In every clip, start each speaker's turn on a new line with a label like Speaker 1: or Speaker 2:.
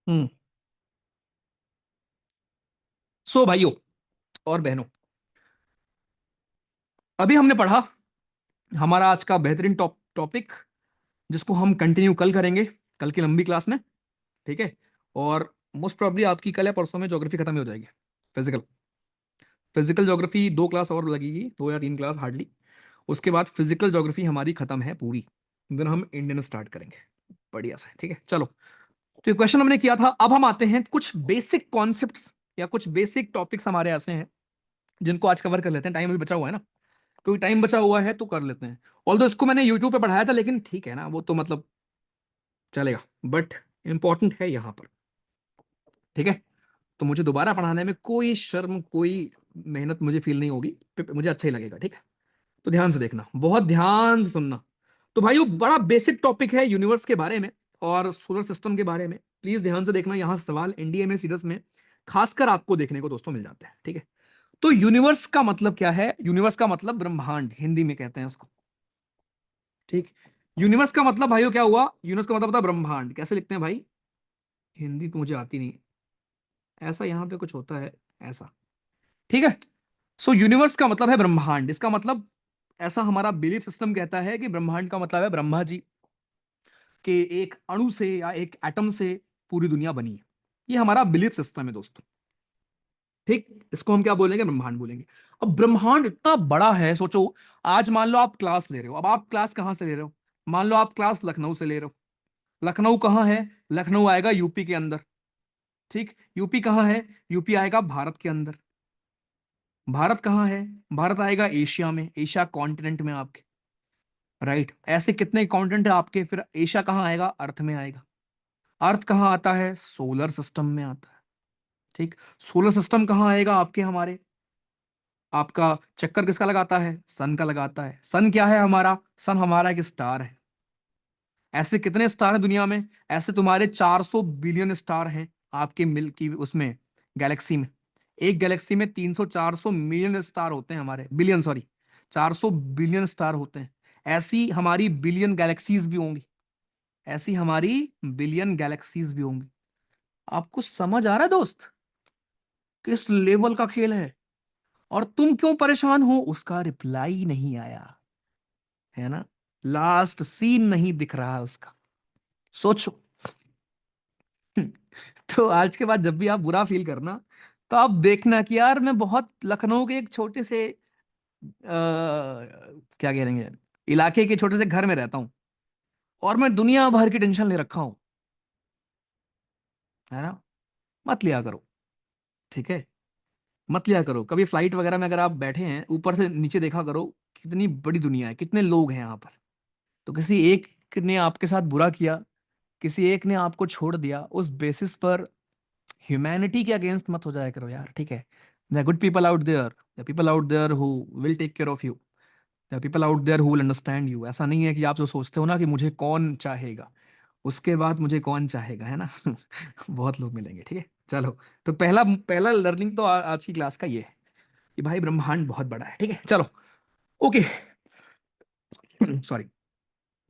Speaker 1: हम्म। सो भाइयों और बहनों, अभी हमने पढ़ा हमारा आज का बेहतरीन टॉपिक, जिसको हम कंटिन्यू कल करेंगे, कल की लंबी क्लास में। ठीक है। और मोस्ट प्रॉब्ली आपकी कल या परसों में ज्योग्राफी खत्म ही हो जाएगी। फिजिकल फिजिकल ज्योग्राफी 2 क्लास और लगेगी, 2 या 3 क्लास हार्डली। उसके बाद फिजिकल ज्योग्राफी हमारी खत्म है पूरी। देन हम इंडियन स्टार्ट करेंगे बढ़िया से। ठीक है, चलो। तो ये क्वेश्चन हमने किया था। अब हम आते हैं कुछ बेसिक कॉन्सेप्ट्स या कुछ बेसिक टॉपिक्स हमारे ऐसे हैं जिनको आज कवर कर लेते हैं। टाइम अभी बचा हुआ है ना, क्योंकि टाइम बचा हुआ है तो कर लेते हैं। ऑल्दो इसको मैंने यूट्यूब पे पढ़ाया था, लेकिन ठीक है ना, वो तो मतलब चलेगा, बट इंपॉर्टेंट है यहां पर। ठीक है। तो मुझे दोबारा पढ़ाने में कोई शर्म, कोई मेहनत मुझे फील नहीं होगी। मुझे अच्छा ही लगेगा। ठीक है। तो ध्यान से देखना, बहुत ध्यान से सुनना। तो भाइयों, बड़ा बेसिक टॉपिक है यूनिवर्स के बारे में और सोलर सिस्टम के बारे में। प्लीज ध्यान से देखना, यहां से सवाल एनडीए में, सीडीएस में खासकर आपको देखने को दोस्तों मिल जाते हैं। ठीक है। तो यूनिवर्स का मतलब क्या है? यूनिवर्स का मतलब ब्रह्मांड, हिंदी में कहते हैं इसको। ठीक। यूनिवर्स का मतलब भाइयों क्या हुआ? यूनिवर्स का मतलब होता है ब्रह्मांड। कैसे लिखते हैं भाई? हिंदी तो मुझे आती नहीं, ऐसा यहां पे कुछ होता है ऐसा। ठीक है। सो यूनिवर्स का मतलब है ब्रह्मांड। इसका मतलब, ऐसा हमारा बिलीफ सिस्टम कहता है कि ब्रह्मांड का मतलब है ब्रह्मा जी के एक अणु से या एक एटम से पूरी दुनिया बनी है। ये हमारा बिलीफ सिस्टम है दोस्तों। ठीक। इसको हम क्या बोलेंगे? ब्रह्मांड बोलेंगे। अब ब्रह्मांड इतना बड़ा है, सोचो। आज मान लो आप क्लास ले रहे हो। अब आप क्लास कहां से ले रहे हो? मान लो आप क्लास लखनऊ से ले रहे हो। लखनऊ कहाँ है? लखनऊ आएगा यूपी के अंदर। ठीक। यूपी कहाँ है? यूपी आएगा भारत के अंदर। भारत कहाँ है? भारत आएगा एशिया में, एशिया कॉन्टिनेंट में आपके। राइट। ऐसे कितने कॉन्टिनेंट है आपके? फिर एशिया कहाँ आएगा? अर्थ में आएगा। अर्थ कहाँ आता है? सोलर सिस्टम में आता है। ठीक। सोलर सिस्टम कहाँ आएगा आपके? हमारे आपका चक्कर किसका लगाता है? सन का लगाता है। सन क्या है हमारा? सन हमारा एक स्टार है। ऐसे कितने स्टार हैं दुनिया में? ऐसे तुम्हारे 400 बिलियन स्टार हैं आपके मिल्की उसमें, गैलेक्सी में। एक गैलेक्सी में 300 400 मिलियन स्टार होते हैं हमारे, बिलियन सॉरी, 400 बिलियन स्टार होते हैं। ऐसी हमारी बिलियन गैलेक्सीज भी होंगी। ऐसी हमारी बिलियन गैलेक्सीज भी होंगी। आपको समझ आ रहा है दोस्त, किस लेवल का खेल है? और तुम क्यों परेशान हो? उसका रिप्लाई नहीं आया है ना, लास्ट सीन नहीं दिख रहा है उसका। सोचो। तो आज के बाद जब भी आप बुरा फील करना, तो आप देखना कि यार मैं बहुत लखनऊ के एक छोटे से क्या कहेंगे, इलाके के छोटे से घर में रहता हूं, और मैं दुनिया भर की टेंशन ले रखा हूं, है ना। मत लिया करो। ठीक है। मत लिया करो। कभी फ्लाइट वगैरह में अगर आप बैठे हैं, ऊपर से नीचे देखा करो, कितनी बड़ी दुनिया है, कितने लोग हैं यहाँ पर। तो किसी एक ने आपके साथ बुरा किया, किसी एक ने आपको छोड़ दिया, उस बेसिस पर ह्यूमैनिटी के अगेंस्ट मत हो जाया करो यार। ठीक है। There good people out there, there people out there who will take care of you, there people out there who will understand you. ऐसा नहीं है कि आप जो सोचते हो ना कि मुझे कौन चाहेगा, उसके बाद मुझे कौन चाहेगा, है ना। बहुत लोग मिलेंगे। ठीक है। चलो। तो पहला पहला लर्निंग तो आज की क्लास का ये है कि भाई ब्रह्मांड बहुत बड़ा है। ठीक है, चलो। ओके। सॉरी।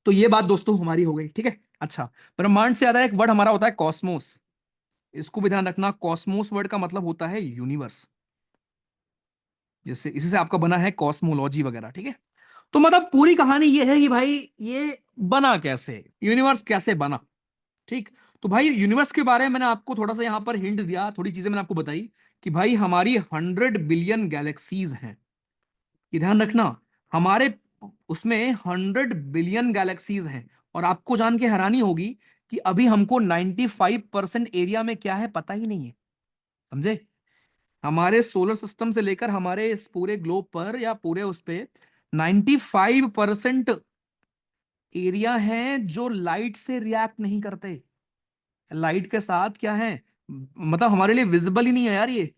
Speaker 1: तो ये बात दोस्तों हमारी हो गई। ठीक है। अच्छा, ब्रह्मांड से ज्यादा एक वर्ड हमारा होता है कॉस्मोस। इसको भी ध्यान रखना, कॉस्मोस वर्ड का मतलब होता है यूनिवर्स। जैसे इसी से आपका बना है कॉस्मोलॉजी वगैरह। ठीक है। तो मतलब पूरी कहानी ये है कि भाई ये बना कैसे, यूनिवर्स कैसे बना। ठीक। तो भाई यूनिवर्स के बारे में मैंने आपको थोड़ा सा यहां पर हिंट दिया, थोड़ी चीजें मैंने आपको बताई कि भाई हमारी 100 बिलियन गैलेक्सीज हैं। ये ध्यान रखना, हमारे उसमें 100 बिलियन गैलेक्सीज हैं। और आपको जान के हैरानी होगी कि अभी हमको 95% एरिया में क्या है पता ही नहीं है। समझे? हमारे सोलर सिस्टम से लेकर हमारे इस पूरे ग्लोब पर या पूरे उस पे 95% एरिया है जो लाइट से रिएक्ट नहीं करते। लाइट के साथ क्या है, मतलब हमारे लिए विजिबल ही नहीं है यार ये।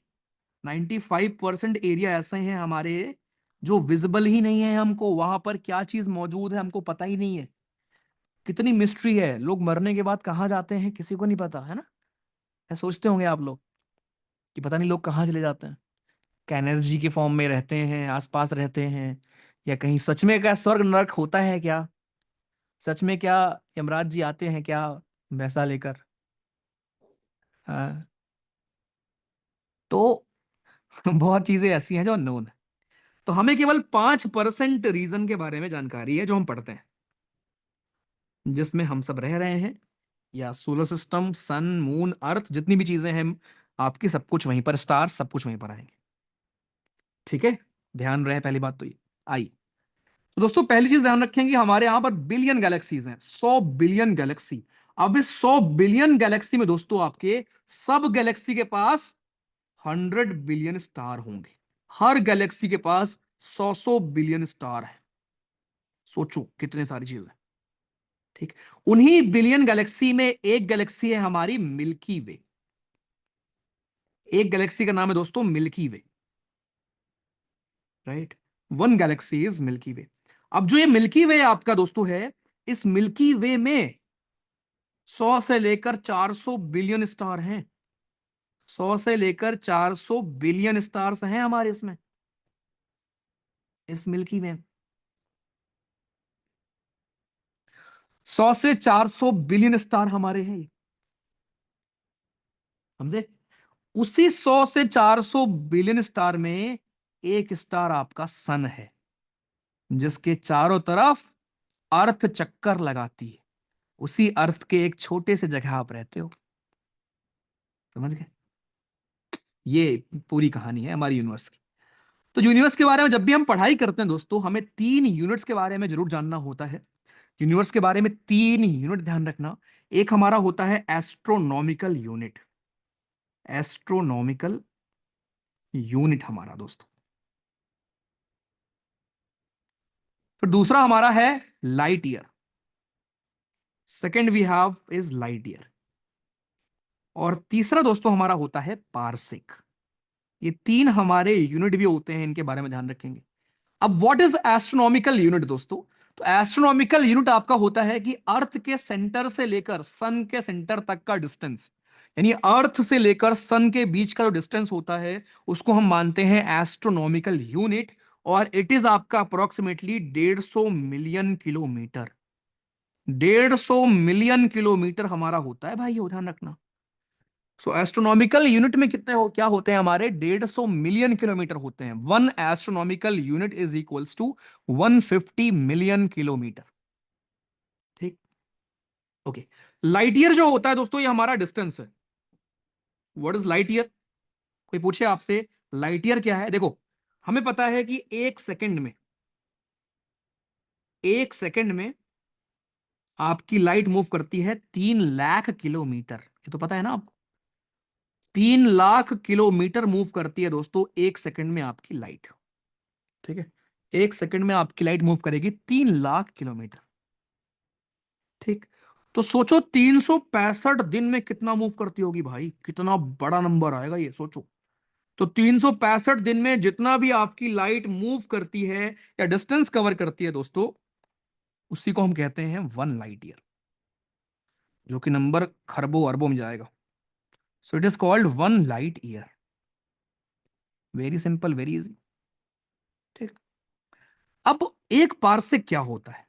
Speaker 1: 95% एरिया ऐसे हैं हमारे जो विजिबल ही नहीं है हमको। वहां पर क्या चीज मौजूद है हमको पता ही नहीं है। कितनी मिस्ट्री है। लोग मरने के बाद कहाँ जाते हैं किसी को नहीं पता, है ना। ऐसा सोचते होंगे आप लोग कि पता नहीं लोग कहाँ चले जाते हैं। क्या एनर्जी के फॉर्म में रहते हैं, आसपास रहते हैं, या कहीं सच में क्या स्वर्ग नरक होता है क्या? सच में क्या यमराज जी आते हैं क्या वैसा लेकर? हाँ, तो बहुत चीजें ऐसी हैं जो अननोन है। तो हमें केवल 5% रीजन के बारे में जानकारी है जो हम पढ़ते हैं, जिसमें हम सब रह रहे हैं, या सोलर सिस्टम, सन, मून, अर्थ, जितनी भी चीजें हैं आपकी, सब कुछ वहीं पर, स्टार, सब कुछ वहीं पर आएंगे। ठीक है, ध्यान रहे, पहली बात तो ये आई। तो दोस्तों पहली चीज ध्यान रखेंगे, हमारे यहां पर बिलियन गैलेक्सीज हैं, 100 बिलियन गैलेक्सी। अब इस 100 बिलियन गैलेक्सी में दोस्तों आपके सब गैलेक्सी के पास 100 बिलियन स्टार होंगे। हर गैलेक्सी के पास 100 बिलियन स्टार है। सोचो कितने सारी चीजें। ठीक, उन्हीं बिलियन गैलेक्सी में एक गैलेक्सी है हमारी मिल्की वे। एक गैलेक्सी का नाम है दोस्तों Milky Way, right. One galaxy is Milky Way. अब जो ये मिल्की वे आपका दोस्तों है, इस मिल्की वे में 100 से लेकर 400 बिलियन स्टार हैं। 100 से लेकर 400 बिलियन स्टार्स हैं हमारे इसमें, इस मिल्की में। 100 से 400 बिलियन स्टार हमारे हैं, समझे। उसी 100 से 400 बिलियन स्टार में एक स्टार आपका सन है, जिसके चारों तरफ अर्थ चक्कर लगाती है। उसी अर्थ के एक छोटे से जगह आप रहते हो, समझ गए। ये पूरी कहानी है हमारी यूनिवर्स की। तो यूनिवर्स के बारे में जब भी हम पढ़ाई करते हैं दोस्तों, हमें 3 यूनिट्स के बारे में जरूर जानना होता है। यूनिवर्स के बारे में 3 यूनिट ध्यान रखना। एक हमारा होता है एस्ट्रोनॉमिकल यूनिट, एस्ट्रोनॉमिकल यूनिट हमारा दोस्तों। फिर दूसरा हमारा है light year, second we have is light year. और तीसरा दोस्तों हमारा होता है पारसिक। ये 3 हमारे यूनिट भी होते हैं, इनके बारे में ध्यान रखेंगे। अब व्हाट इज एस्ट्रोनॉमिकल यूनिट दोस्तों? तो एस्ट्रोनॉमिकल यूनिट आपका होता है कि अर्थ के सेंटर से लेकर सन के सेंटर तक का डिस्टेंस, यानी अर्थ से लेकर सन के बीच का जो डिस्टेंस होता है, उसको हम मानते हैं एस्ट्रोनॉमिकल यूनिट। और इट इज आपका approximately 150 million kilometre. 150 million kilometre हमारा होता है भाई, ये ध्यान रखना। सो एस्ट्रोनॉमिकल यूनिट में कितने क्या होते हैं हमारे? 150 मिलियन किलोमीटर होते हैं। One astronomical unit is equals to 150 million kilometer. ठीक, ओके। लाइट ईयर जो होता है दोस्तों, ये हमारा डिस्टेंस है। What is light year? कोई पूछे आपसे लाइट ईयर क्या है? देखो, हमें पता है कि 1 सेकंड में, 1 सेकंड में आपकी लाइट मूव करती है 3 लाख किलोमीटर। ये तो पता है ना आपको। 3 लाख किलोमीटर मूव करती है दोस्तों 1 सेकंड में आपकी लाइट। ठीक है, 1 सेकंड में आपकी लाइट मूव करेगी 3 लाख किलोमीटर। ठीक, तो सोचो 365 दिन में कितना मूव करती होगी भाई, कितना बड़ा नंबर आएगा ये, सोचो। तो 365 दिन में जितना भी आपकी लाइट मूव करती है या डिस्टेंस कवर करती है दोस्तों, उसी को हम कहते हैं 1 लाइट ईयर, जो कि नंबर खरबों अरबों में जाएगा। So it is called 1 light year. Very simple, very easy. ठीक, अब एक पारसेक क्या होता है?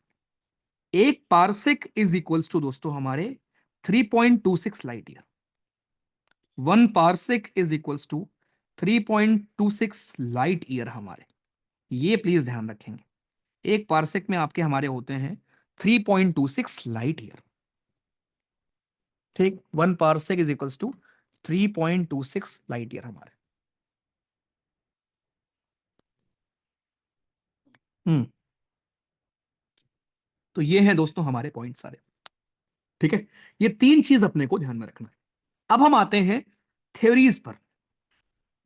Speaker 1: एक पारसेक इज इक्वल्स टू दोस्तों हमारे 3.26 light year. 1 parsec is equals to 3.26 light year हमारे। ये प्लीज ध्यान रखेंगे, एक पारसेक में आपके हमारे होते हैं 3.26 लाइट ईयर। ठीक, 1 parsec is equals to 3.26 light year हमारे। हम्म, तो ये हैं दोस्तों हमारे पॉइंट सारे। ठीक है, ये 3 चीज अपने को ध्यान में रखना है। अब हम आते हैं थ्योरीज पर,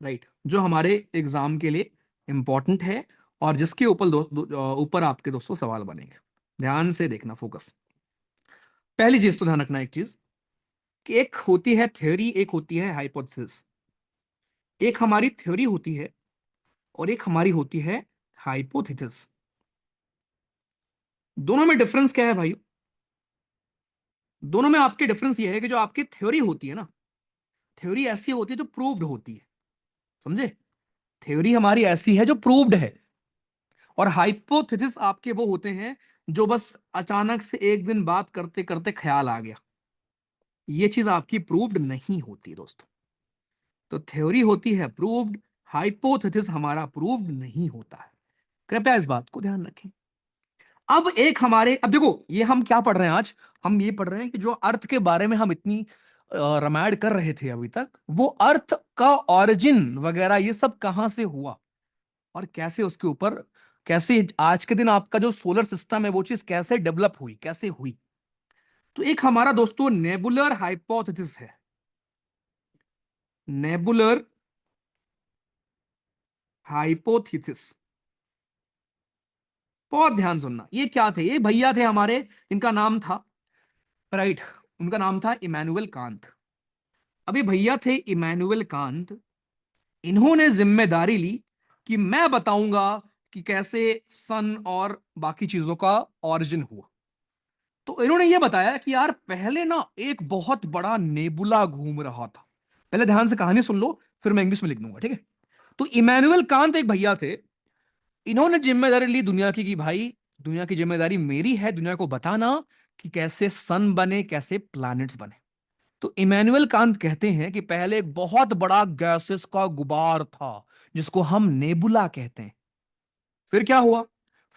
Speaker 1: राइट, जो हमारे एग्जाम के लिए इंपॉर्टेंट है, और जिसके ऊपर ऊपर आपके दोस्तों सवाल बनेंगे। ध्यान से देखना, फोकस। पहली चीज तो ध्यान रखना एक चीज, कि एक होती है थ्योरी, एक होती है हाइपोथेसिस। एक हमारी थ्योरी होती है और एक हमारी होती है हाइपोथेसिस। दोनों में डिफरेंस क्या है भाई? दोनों में आपके डिफरेंस ये है कि जो आपकी थ्योरी होती है ना, थ्योरी ऐसी होती है जो प्रूव्ड होती है, समझे। थ्योरी हमारी ऐसी है जो प्रूव्ड है, और हाइपोथेसिस आपके वो होते हैं जो बस अचानक से एक दिन बात करते करते ख्याल आ गया। ये चीज आपकी प्रूव्ड नहीं होती दोस्तों। तो थ्योरी होती है प्रूव्ड, हाइपोथेसिस हमारा प्रूव्ड नहीं होता है। कृपया इस बात को ध्यान रखें। अब देखो, ये हम क्या पढ़ रहे हैं आज? हम ये पढ़ रहे हैं कि जो अर्थ के बारे में हम इतनी रामायण कर रहे थे अभी तक, वो अर्थ का ऑरिजिन वगैरह ये सब कहां से हुआ और कैसे उसके ऊपर, कैसे आज के दिन आपका जो सोलर सिस्टम है वो चीज कैसे डेवलप हुई, कैसे हुई। तो एक हमारा दोस्तों नेबुलर हाइपोथेसिस है, नेबुलर हाइपोथेसिस। बहुत ध्यान सुनना, ये क्या थे? ये भैया थे हमारे, इनका नाम था, राइट, उनका नाम था इमैनुअल कांत। अभी भैया थे इमैनुअल कांत, इन्होंने जिम्मेदारी ली कि मैं बताऊंगा कि कैसे सन और बाकी चीजों का ओरिजिन हुआ। तो इन्होंने ये बताया कि यार पहले ना एक बहुत बड़ा नेबुला घूम रहा था। पहले ध्यान से कहानी सुन लो, फिर मैं इंग्लिश में लिख दूंगा, ठीक है? तो इमैनुअल कांत एक भैया थे, इन्होंने जिम्मेदारी ली दुनिया की कि भाई दुनिया की जिम्मेदारी मेरी है दुनिया को बताना कि कैसे सन बने, कैसे प्लैनेट्स बने। तो इमैनुअल कांत कहते हैं कि पहले एक बहुत बड़ा गैसेस का गुबार था जिसको हम नेबुला कहते हैं। फिर क्या हुआ?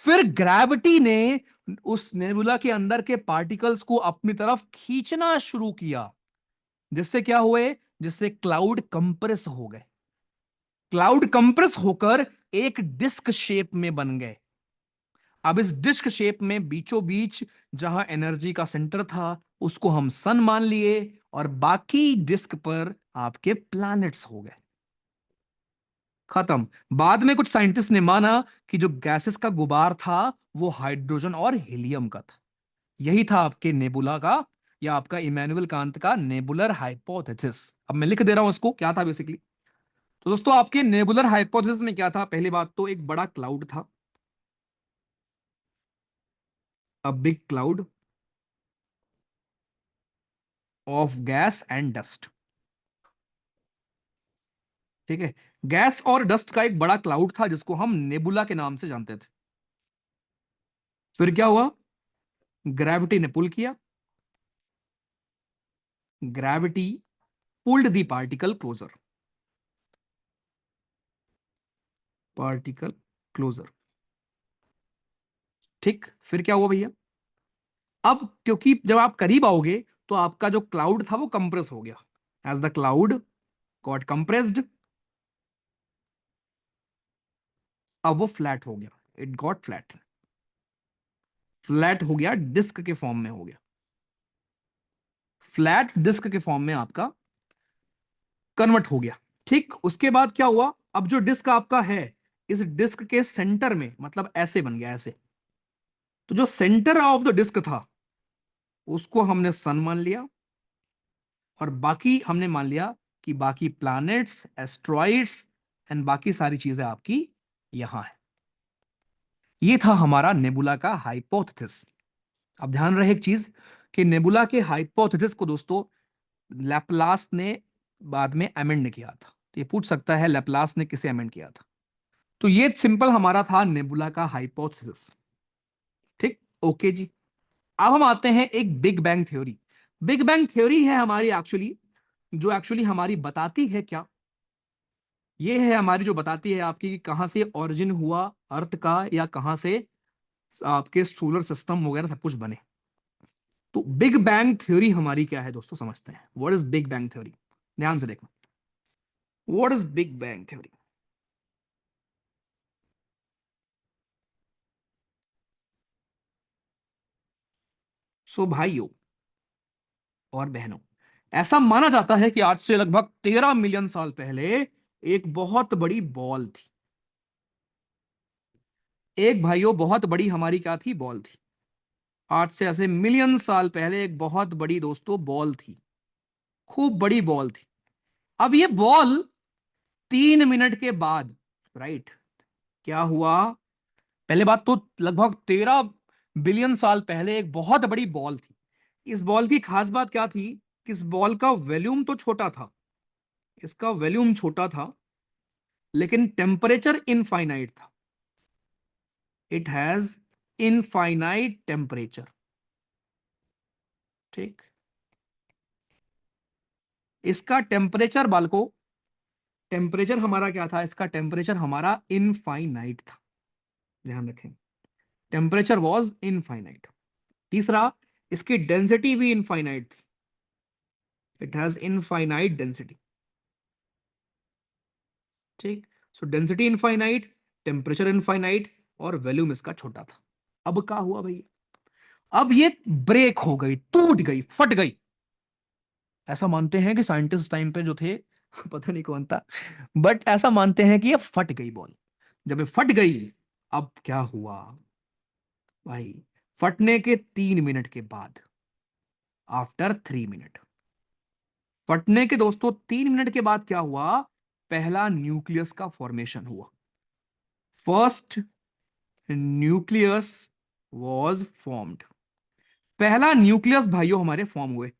Speaker 1: फिर ग्रेविटी ने उस नेबुला के अंदर के पार्टिकल्स को अपनी तरफ खींचना शुरू किया, जिससे क्या हुए? जिससे क्लाउड कंप्रेस हो गए। क्लाउड कंप्रेस होकर एक डिस्क शेप में बन गए। अब इस डिस्क शेप में बीचों बीच जहां एनर्जी का सेंटर था उसको हम सन मान लिए, और बाकी डिस्क पर आपके प्लैनेट्स हो गए। खत्म। बाद में कुछ साइंटिस्ट ने माना कि जो गैसेस का गुबार था वो हाइड्रोजन और हीलियम का था। यही था आपके नेबुला का, या आपका इमैनुअल कांत का नेबुलर हाइपोथेसिस। अब मैं लिख दे रहा हूं इसको, क्या था बेसिकली। तो दोस्तों आपके नेबुलर हाइपोथेसिस में क्या था? पहली बात तो एक बड़ा क्लाउड था, a big cloud of gas and dust. ठीक है, गैस और डस्ट का एक बड़ा क्लाउड था जिसको हम नेबुला के नाम से जानते थे। फिर क्या हुआ? ग्रेविटी ने पुल किया, gravity pulled the particle closer, particle closer. ठीक, फिर क्या हुआ भैया? अब क्योंकि जब आप करीब आओगे तो आपका जो क्लाउड था वो कंप्रेस हो गया। As the cloud got compressed, अब वो फ्लैट हो गया, इट गॉट फ्लैट, फ्लैट हो गया, डिस्क के फॉर्म में हो गया, फ्लैट डिस्क के फॉर्म में आपका कन्वर्ट हो गया। ठीक, उसके बाद क्या हुआ? अब जो डिस्क आपका है, इस डिस्क के सेंटर में, मतलब ऐसे बन गया, ऐसे। तो जो सेंटर ऑफ द डिस्क था उसको हमने सन मान लिया, और बाकी हमने मान लिया कि बाकी प्लैनेट्स, एस्ट्रॉइड्स एंड बाकी सारी चीजें आपकी यहां है। ये था हमारा नेबुला का हाइपोथेसिस। अब ध्यान रहे एक चीज, कि नेबुला के हाइपोथेसिस को दोस्तों लैपलास ने बाद में अमेंड किया था। तो ये पूछ सकता है लैपलास ने किसे अमेंड किया था? तो ये सिंपल हमारा था नेबुला का हाइपोथेसिस। ठीक, ओके जी। अब हम आते हैं एक big bang theory. Big bang theory है हमारी एक्चुअली, जो एक्चुअली हमारी बताती है क्या? ये है हमारी जो बताती है आपकी कि कहां से ओरिजिन हुआ अर्थ का, या कहां से आपके सोलर सिस्टम वगैरह सब कुछ बने। तो बिग बैंग थ्योरी हमारी क्या है दोस्तों, समझते हैं। What is big bang theory? ध्यान से देखो, what is big bang theory. So भाइयों और बहनों, ऐसा माना जाता है कि आज से लगभग 13 मिलियन साल पहले एक बहुत बड़ी बॉल थी। एक भाइयों बहुत बड़ी हमारी क्या थी? बॉल थी। आज से ऐसे मिलियन साल पहले एक बहुत बड़ी दोस्तों बॉल थी, खूब बड़ी बॉल थी। अब ये बॉल 3 मिनट के बाद, राइट, क्या हुआ? पहले बात तो लगभग 13 बिलियन साल पहले एक बहुत बड़ी बॉल थी। इस बॉल की खास बात क्या थी? कि इस बॉल का वॉल्यूम तो छोटा था, इसका वॉल्यूम छोटा था, लेकिन टेम्परेचर इनफाइनाइट था। It has infinite temperature. ठीक, इसका टेम्परेचर बालको, टेम्परेचर हमारा क्या था, इसका टेम्परेचर हमारा इनफाइनाइट था, ध्यान रखें, टेम्परेचर वॉज इनफाइनाइट। तीसरा, इसकी डेंसिटी भी इनफाइनाइट थी, इट हैज इनफाइनाइट डेंसिटी। ठीक, so density infinite, temperature infinite, और वॉल्यूम इसका छोटा था। अब क्या हुआ भाई, अब ये ब्रेक हो गई, टूट गई, फट गई। ऐसा मानते हैं कि साइंटिस्ट टाइम पे जो थे पता नहीं कौन था, बट ऐसा मानते हैं कि ये फट गई बॉल। जब ये फट गई, अब क्या हुआ भाई, फटने के 3 मिनट के बाद, आफ्टर 3 मिनट, फटने के दोस्तों 3 मिनट के बाद क्या हुआ, पहला न्यूक्लियस का फॉर्मेशन हुआ। फर्स्ट न्यूक्लियस वॉज फॉर्म्ड, पहला न्यूक्लियस भाइयों हमारे फॉर्म हुए,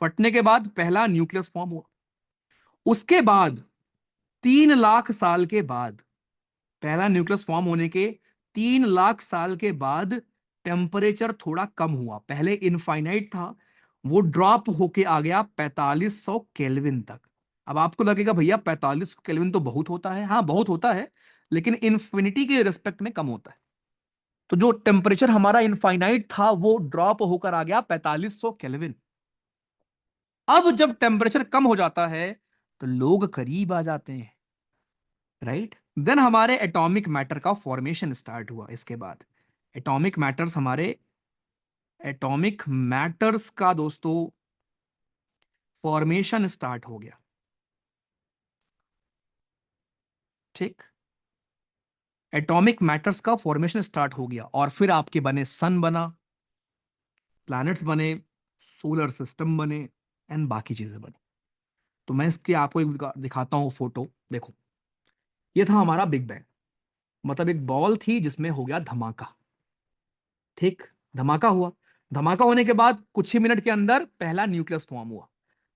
Speaker 1: फटने के बाद पहला न्यूक्लियस फॉर्म हुआ। उसके बाद 3 लाख साल के बाद, पहला न्यूक्लियस फॉर्म होने के 3 लाख साल के बाद टेम्परेचर थोड़ा कम हुआ, पहले इनफाइनाइट था, वो ड्रॉप होके आ गया 4500 केल्विन तक। अब आपको लगेगा भैया 4500 केल्विन तो बहुत होता है, हाँ बहुत होता है, लेकिन इन्फिनिटी के रिस्पेक्ट में कम होता है। तो जो टेम्परेचर हमारा इनफाइनाइट था वो ड्रॉप होकर आ गया 4500 केल्विन। अब जब टेम्परेचर कम हो जाता है तो लोग करीब आ जाते हैं, राइट। देन हमारे एटॉमिक मैटर का फॉर्मेशन स्टार्ट हुआ। इसके बाद एटॉमिक मैटर्स का दोस्तों फॉर्मेशन स्टार्ट हो गया। ठीक, एटॉमिक मैटर्स का फॉर्मेशन स्टार्ट हो गया, और फिर आपके बने सन बना, प्लैनेट्स बने, सोलर सिस्टम बने, एंड बाकी चीजें बनी। तो मैं इसकी आपको एक दिखाता हूं फोटो, देखो। ये था हमारा बिग बैंग, मतलब एक बॉल थी जिसमें हो गया धमाका। ठीक, धमाका हुआ, धमाका होने के बाद कुछ ही मिनट के अंदर पहला न्यूक्लियस फॉर्म हुआ।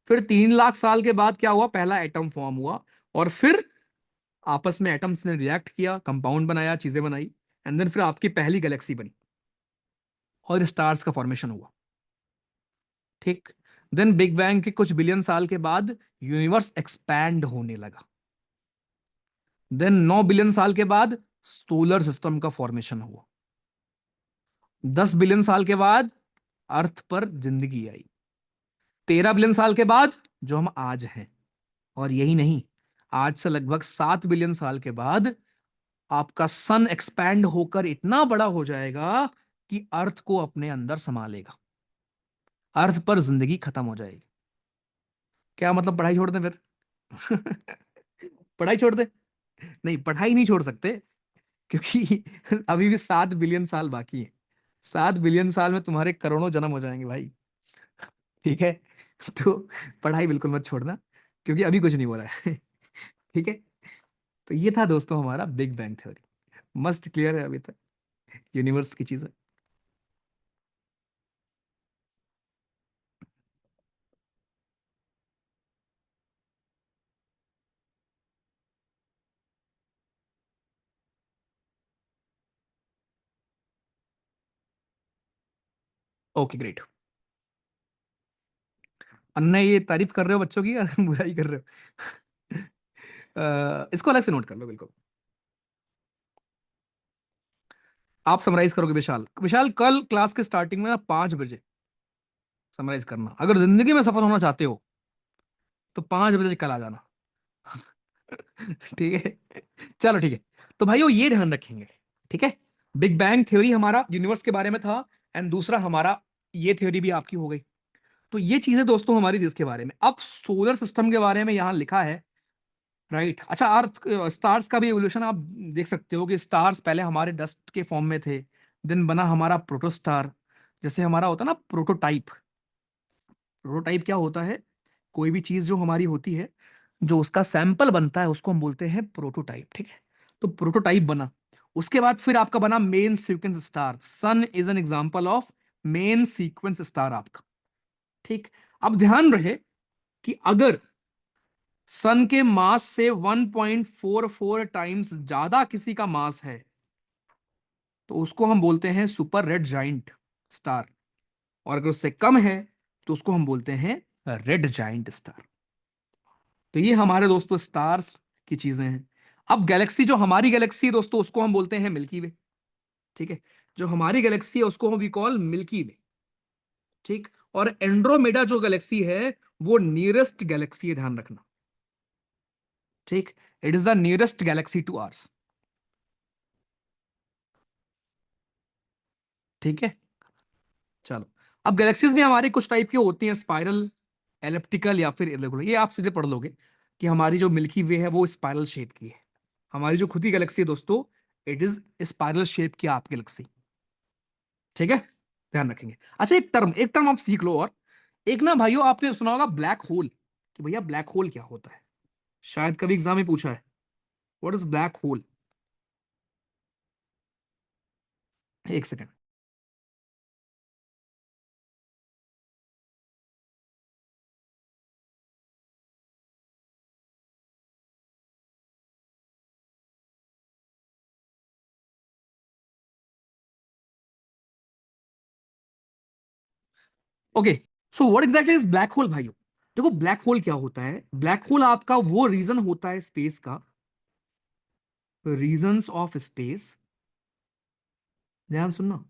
Speaker 1: फिर 3 लाख साल के बाद क्या हुआ, पहला एटम फॉर्म हुआ, और फिर आपस में एटम्स ने रिएक्ट किया, कंपाउंड बनाया, चीजें बनाई, एंड देन फिर आपकी पहली गैलेक्सी बनी और स्टार्स का फॉर्मेशन हुआ। ठीक, देन बिग बैंग के कुछ बिलियन साल के बाद यूनिवर्स एक्सपैंड होने लगा। देन 9 बिलियन साल के बाद सोलर सिस्टम का फॉर्मेशन हुआ। 10 बिलियन साल के बाद अर्थ पर जिंदगी आई। 13 बिलियन साल के बाद जो हम आज हैं, और यही नहीं, आज से लगभग 7 बिलियन साल के बाद आपका सन एक्सपैंड होकर इतना बड़ा हो जाएगा कि अर्थ को अपने अंदर समा लेगा, अर्थ पर जिंदगी खत्म हो जाएगी। क्या मतलब, पढ़ाई छोड़ दें फिर? पढ़ाई छोड़ दें? नहीं, पढ़ाई नहीं छोड़ सकते, क्योंकि अभी भी 7 बिलियन साल बाकी है। 7 बिलियन साल में तुम्हारे करोड़ों जन्म हो जाएंगे भाई, ठीक है। तो पढ़ाई बिल्कुल मत छोड़ना, क्योंकि अभी कुछ नहीं हो रहा है। ठीक है, तो ये था दोस्तों हमारा बिग बैंग थ्योरी। मस्त क्लियर है अभी तक यूनिवर्स की चीजें। Okay great. अन्ना ये तारीफ कर रहे हो बच्चों की या बुराई कर रहे हो? इसको अलग से नोट कर लो बिल्कुल। आप समराइज करोगे विशाल, विशाल कल क्लास के स्टार्टिंग में ना 5 बजे समराइज करना, अगर जिंदगी में सफल होना चाहते हो तो 5 बजे कल आ जाना। ठीक है, चलो ठीक है। तो भाइयों ये ध्यान रखेंगे, ठीक है। बिग बैंग थ्योरी हमारा यूनिवर्स के बारे में था, एंड दूसरा हमारा ये थ्योरी भी आपकी हो गई। तो ये चीजें दोस्तों हमारी जिसके बारे में, अब सोलर सिस्टम के बारे में यहां लिखा है, राइट। अच्छा, अर्थ स्टार्स का भी एवोल्यूशन आप देख सकते हो कि स्टार्स पहले हमारे डस्ट के फॉर्म में थे, देन बना हमारा प्रोटोस्टार। जैसे हमारा होता है ना प्रोटोटाइप, प्रोटोटाइप क्या होता है, कोई भी चीज जो हमारी होती है, जो उसका सैंपल बनता है उसको हम बोलते हैं प्रोटोटाइप, ठीक है। तो प्रोटोटाइप बना, उसके बाद फिर आपका बना main sequence star, sun is an example of main sequence star आपका। ठीक, अब ध्यान रहे कि अगर सन के मास से 1.44 टाइम्स ज्यादा किसी का मास है तो उसको हम बोलते हैं सुपर रेड जाइंट स्टार, और अगर उससे कम है तो उसको हम बोलते हैं रेड जाइंट स्टार। तो ये हमारे दोस्तों स्टार्स की चीजें हैं। अब गैलेक्सी, जो हमारी गैलेक्सी है दोस्तों, उसको हम बोलते हैं मिल्की वे। ठीक है, जो हमारी गैलेक्सी है उसको हम वी कॉल मिल्की वे। ठीक, और एंड्रोमेडा जो गैलेक्सी है वो नियरेस्ट गैलेक्सी है, ध्यान रखना। ठीक, it is the nearest galaxy to ours. ठीक है, चलो। अब गैलेक्सीज में हमारी कुछ टाइप की होती हैं, स्पाइरल, एलिप्टिकल या फिर इरेगुलर। ये आप सीधे पढ़ लोगे कि हमारी जो मिल्की वे है वो स्पाइरल शेप की है। हमारी जो खुद की गैलेक्सी है दोस्तों, इट इज स्पाइरल शेप की आप गैलेक्सी। ठीक है, ध्यान रखेंगे। अच्छा, एक टर्म आप सीख लो। और एक ना भाइयों, आपने सुना होगा ब्लैक होल, कि भैया ब्लैक होल क्या होता है। शायद कभी एग्जाम में पूछा है, व्हाट इज ब्लैक होल। एक second. Okay, so what exactly is black hole भाइयों। देखो, ब्लैक होल क्या होता है। ब्लैक होल आपका वो रीजन होता है स्पेस का, रीजंस ऑफ स्पेस, ध्यान सुनना।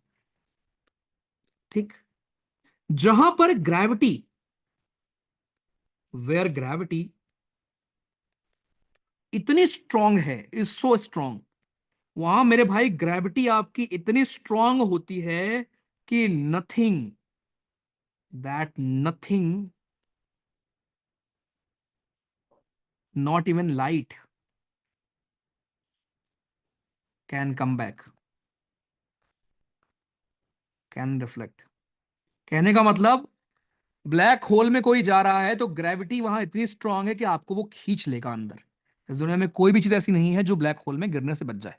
Speaker 1: ठीक, जहां पर ग्रेविटी, वेयर ग्रेविटी इतनी स्ट्रांग है, इज सो स्ट्रांग, वहां मेरे भाई ग्रेविटी आपकी इतनी स्ट्रांग होती है कि nothing, that nothing, not even light can come back, can reflect. कहने का मतलब, ब्लैक होल में कोई जा रहा है तो ग्रेविटी वहां इतनी स्ट्रांग है कि आपको वो खींच लेगा अंदर। इस दुनिया में कोई भी चीज ऐसी नहीं है जो ब्लैक होल में गिरने से बच जाए।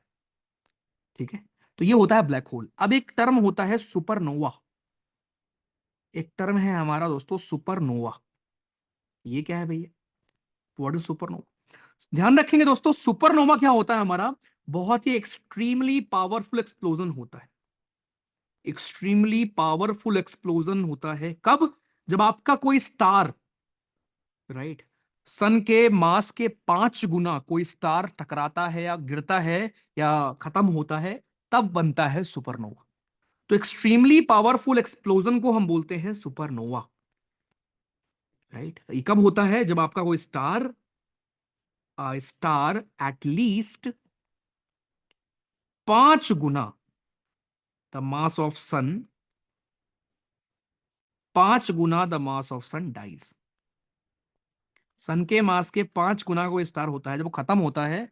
Speaker 1: ठीक है, तो ये होता है ब्लैक होल। अब एक टर्म होता है सुपरनोवा। एक टर्म है हमारा दोस्तों सुपरनोवा। ये क्या है भैया, व्हाट इज सुपरनोवा। ध्यान रखेंगे दोस्तों, सुपरनोवा क्या होता है हमारा, बहुत ही एक्सट्रीमली पावरफुल एक्सप्लोजन होता है। एक्सट्रीमली पावरफुल एक्सप्लोजन होता है कब, जब आपका कोई स्टार, राइट, सन के मास के 5 गुना कोई स्टार टकराता है या गिरता है या खत्म होता है, तब बनता है सुपरनोवा। तो एक्सट्रीमली पावरफुल एक्सप्लोजन को हम बोलते हैं सुपरनोवा। राइट, ये कब होता है, जब आपका कोई स्टार एटलीस्ट 5 गुना द मास ऑफ सन, 5 गुना the mass of sun dies. Sun के मास के 5 गुना कोई स्टार होता है, जब वो खत्म होता है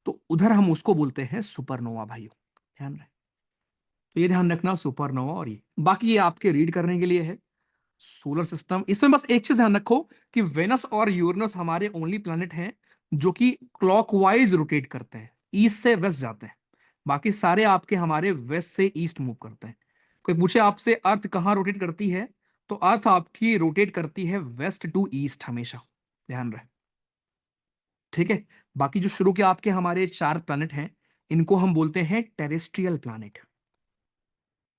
Speaker 1: तो उधर हम उसको बोलते हैं सुपरनोवा भाइयों। ध्यान रहे, तो ये ध्यान रखना, सुपरनोवा। और ये बाकी ये आपके रीड करने के लिए है। सोलर सिस्टम, इसमें बस एक चीज ध्यान रखो कि वेनस और यूरेनस हमारे ओनली प्लैनेट हैं जो कि क्लॉकवाइज रोटेट करते हैं, ईस्ट से वेस्ट जाते हैं। बाकी सारे आपके हमारे वेस्ट से ईस्ट मूव करते हैं। कोई पूछे आपसे अर्थ कहाँ रोटेट करती है, तो अर्थ आपकी रोटेट करती है वेस्ट टू ईस्ट हमेशा, ध्यान रहे। ठीक है, बाकी जो शुरू के आपके हमारे 4 प्लैनेट हैं, इनको हम बोलते हैं टेरेस्ट्रियल प्लैनेट।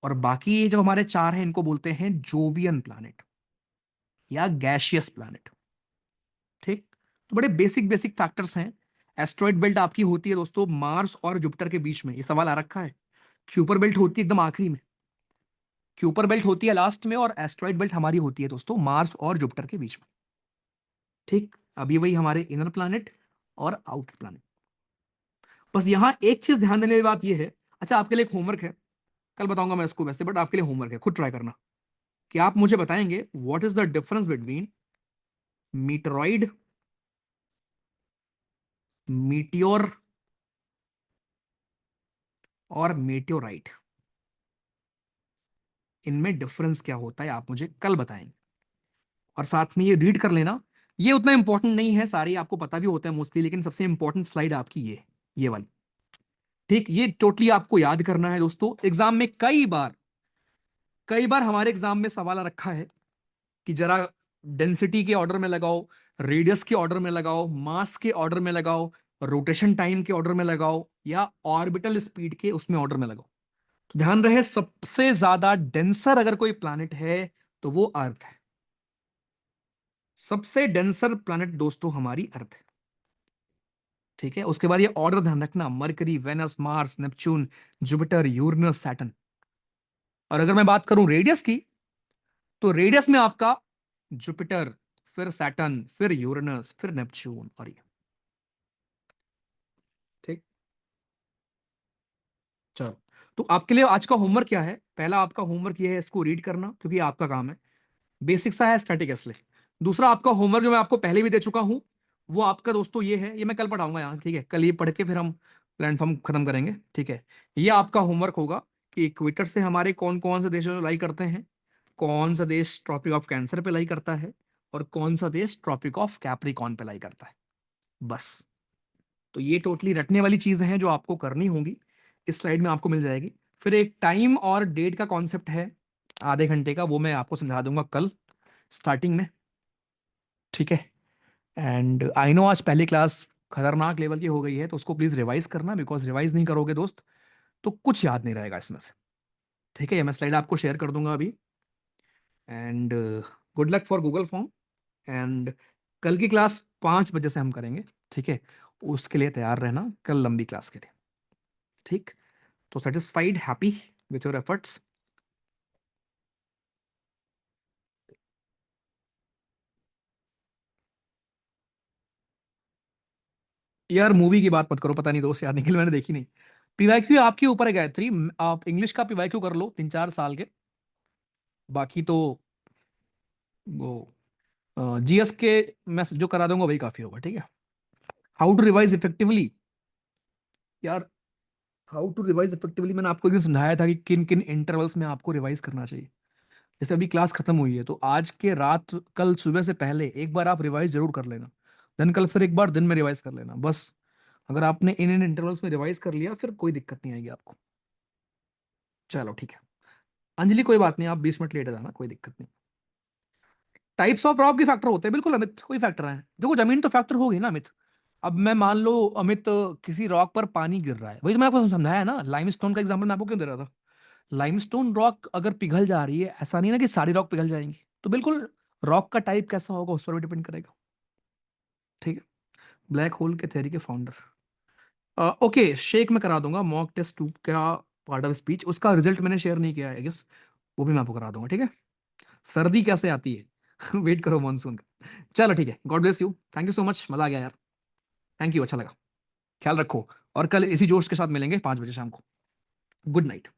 Speaker 1: और बाकी ये जो हमारे 4 हैं, इनको बोलते हैं जोवियन प्लैनेट या गैशियस प्लैनेट। ठीक, तो बड़े बेसिक बेसिक फैक्टर्स हैं। एस्ट्रॉइड बेल्ट आपकी होती है दोस्तों मार्स और जुपिटर के बीच में, ये सवाल आ रखा है। क्यूपर बेल्ट होती है एकदम आखिरी में, क्यूपर बेल्ट होती है लास्ट में, और एस्ट्रॉइड बेल्ट हमारी होती है दोस्तों मार्स और जुपिटर के बीच में। ठीक, अभी वही हमारे इनर प्लैनेट और आउटर प्लैनेट। बस यहां एक चीज ध्यान देने वाली बात यह है, अच्छा आपके लिए एक होमवर्क है, कल बताऊंगा मैं इसको वैसे, बट आपके लिए होमवर्क है, खुद ट्राई करना, कि आप मुझे बताएंगे what is the difference between meteoroid, meteor और मेटेओराइट। इनमें डिफरेंस क्या होता है आप मुझे कल बताएंगे। और साथ में ये रीड कर लेना। ये उतना इंपॉर्टेंट नहीं है, सारी आपको पता भी होता है मोस्टली, लेकिन सबसे इंपॉर्टेंट स्लाइड आपकी ये वाली। ठीक, ये टोटली आपको याद करना है दोस्तों। एग्जाम में कई बार हमारे एग्जाम में सवाल आ रखा है कि जरा डेंसिटी के ऑर्डर में लगाओ, रेडियस के ऑर्डर में लगाओ, मास के ऑर्डर में लगाओ, रोटेशन टाइम के ऑर्डर में लगाओ, या ऑर्बिटल स्पीड के उसमें ऑर्डर में लगाओ। तो ध्यान रहे, सबसे ज्यादा डेंसर अगर कोई प्लैनेट है तो वो अर्थ है। सबसे डेंसर प्लैनेट दोस्तों हमारी अर्थ है। ठीक है, उसके बाद ये ऑर्डर ध्यान रखना, Mercury, Venus, Mars, Neptune, Jupiter, Uranus, Saturn. और अगर मैं बात करूं रेडियस की, तो रेडियस में आपका जुपिटर, फिर सैटर्न, फिर यूरेनस, फिर नेपच्यून और ये। ठीक। चलो, तो आपके लिए आज का होमवर्क क्या है? पहला आपका होमवर्क ये है, इसको रीड करना क्योंकि ये आपका काम है, बेसिक सा है स्टैटिक इसलिए। दूसरा आपका होमवर्क जो मैं आपको पहले भी दे चुका हूं, वो आपका दोस्तों ये है, ये मैं कल पढ़ाऊंगा यहाँ, ठीक है, कल ये पढ़ के फिर हम प्लेटफॉर्म खत्म करेंगे। ठीक है, ये आपका होमवर्क होगा कि इक्वेटर से हमारे कौन कौन से देश लाई करते हैं, कौन सा देश ट्रॉपिक ऑफ कैंसर पे लाई करता है, और कौन सा देश ट्रॉपिक ऑफ कैप्रिकॉर्न पे लाई करता है, बस। तो ये टोटली रटने वाली चीजें हैं जो आपको करनी होंगी, इस स्लाइड में आपको मिल जाएगी। फिर एक टाइम और डेट का कॉन्सेप्ट है आधे घंटे का, वो मैं आपको समझा दूंगा कल स्टार्टिंग में। ठीक है, एंड आई नो आज पहली क्लास खतरनाक लेवल की हो गई है, तो उसको प्लीज रिवाइज करना, बिकॉज रिवाइज नहीं करोगे दोस्त तो कुछ याद नहीं रहेगा इसमें से। ठीक है, ये मैं स्लाइड आपको शेयर कर दूंगा अभी। And good luck for Google form. And कल की क्लास 5 बजे से हम करेंगे। ठीक है, उसके लिए तैयार रहना कल लंबी क्लास के लिए। ठीक, तो satisfied, happy with your efforts? यार मूवी की बात मत करो, पता नहीं दोस्त याद नहीं कि मैंने देखी नहीं। पीवाईक्यू आपके ऊपर है गायत्री, आप इंग्लिश का पीवाईक्यू कर लो 3-4 साल के, बाकी तो वो जीएस के मैं जो करा दूंगा वही काफी होगा। ठीक है, हाउ टू रिवाइज इफेक्टिवली। यार, हाउ टू रिवाइज इफेक्टिवली मैंने आपको एक दिन समझाया था कि किन किन इंटरवल्स में आपको रिवाइज करना चाहिए। जैसे अभी क्लास खत्म हुई है, तो आज के रात कल सुबह से पहले एक बार आप रिवाइज जरूर कर लेना, देन कल फिर एक बार दिन में रिवाइज कर लेना, बस। अगर आपने इन इन इंटरवल्स में रिवाइज कर लिया, फिर कोई दिक्कत नहीं आएगी आपको। चलो ठीक है, अंजलि कोई बात नहीं, आप 20 मिनट लेट जाना, कोई दिक्कत नहीं। टाइप्स ऑफ रॉक के फैक्टर होते हैं, बिल्कुल अमित, कोई फैक्टर है, देखो जमीन तो फैक्टर होगी ना अमित। अब मैं मान लो अमित, किसी रॉक पर पानी गिर रहा है, वही तो मैं आपको समझाया ना, लाइमस्टोन का एग्जांपल मैं आपको क्यों दे रहा था। लाइमस्टोन रॉक अगर पिघल जा रही है, ऐसा नहीं ना कि सारी रॉक पिघल जाएंगी, तो बिल्कुल रॉक का टाइप कैसा होगा उस पर भी डिपेंड करेगा। ठीक है, ब्लैक होल के थ्योरी के फाउंडर। ओके, शेक में करा दूंगा मॉक टेस्ट 2 का पार्ट ऑफ स्पीच, उसका रिजल्ट मैंने शेयर नहीं किया है गेस, वो भी मैं आपको करा दूंगा। ठीक है, सर्दी कैसे आती है वेट करो मानसून का। चलो ठीक है, God bless you, thank you so much, मजा आ गया यार। थैंक यू, अच्छा लगा। ख्याल रखो, और कल इसी जोश के साथ मिलेंगे 5 बजे शाम को। Good night.